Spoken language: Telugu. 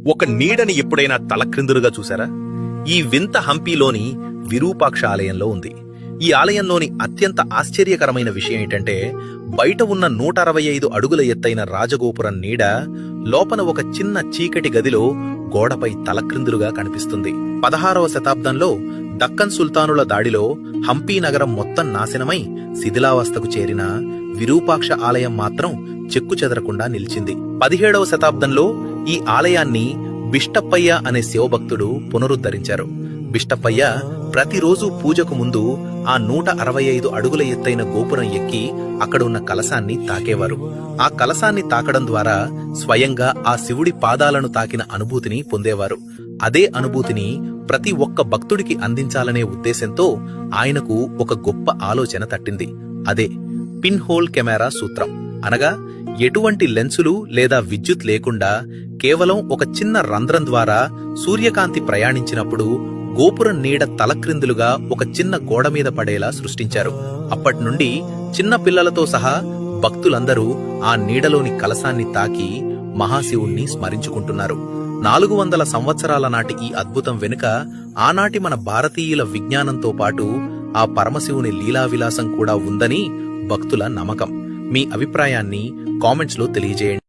ఒక నీడని ఎప్పుడైనా తలక్రిందులుగా చూసారా? ఈ వింత హంపీలోని విరూపాక్ష ఆలయంలో ఉంది. ఈ ఆలయంలోని అత్యంత ఆశ్చర్యకరమైన విషయం ఏంటంటే, బయట ఉన్న 165 అడుగుల ఎత్తైన రాజగోపురం నీడ లోపల ఒక చిన్న చీకటి గదిలో గోడపై తలక్రిందులుగా కనిపిస్తుంది. 16వ శతాబ్దంలో దక్కన్ సుల్తానుల దాడిలో హంపీ నగరం మొత్తం నాశనమై శిథిలావస్థకు చేరిన విరూపాక్ష ఆలయం మాత్రం చెక్కు చెదరకుండా నిలిచింది. 17వ శతాబ్దంలో ఈ ఆలయాన్ని బిష్టప్పయ్య అనే శివభక్తుడు పునరుద్ధరించారు. బిష్టప్పయ్య ప్రతిరోజు పూజకు ముందు ఆ 165 అడుగుల ఎత్తైన గోపురం ఎక్కి అక్కడున్న కలశాన్ని తాకేవారు. ఆ కలశాన్ని తాకడం ద్వారా స్వయంగా ఆ శివుడి పాదాలను తాకిన అనుభూతిని పొందేవారు. అదే అనుభూతిని ప్రతి ఒక్క భక్తుడికి అందించాలనే ఉద్దేశంతో ఆయనకు ఒక గొప్ప ఆలోచన తట్టింది. అదే పిన్ హోల్ కెమెరా సూత్రం. అనగా ఎటువంటి లెన్సులు లేదా విద్యుత్ లేకుండా కేవలం ఒక చిన్న రంధ్రం ద్వారా సూర్యకాంతి ప్రయాణించినప్పుడు గోపురం నీడ తలక్రిందులుగా ఒక చిన్న గోడ మీద పడేలా సృష్టించారు. అప్పటినుండి చిన్న పిల్లలతో సహా భక్తులందరూ ఆ నీడలోని కలశాన్ని తాకి మహాశివుణ్ణి స్మరించుకుంటున్నారు. 400 సంవత్సరాల నాటి ఈ అద్భుతం వెనుక ఆనాటి మన భారతీయుల విజ్ఞానంతో పాటు ఆ పరమశివుని లీలావిలాసం కూడా ఉందని భక్తుల నమ్మకం. మీ అభిప్రాయాన్ని కామెంట్స్ లో తెలియజేయండి.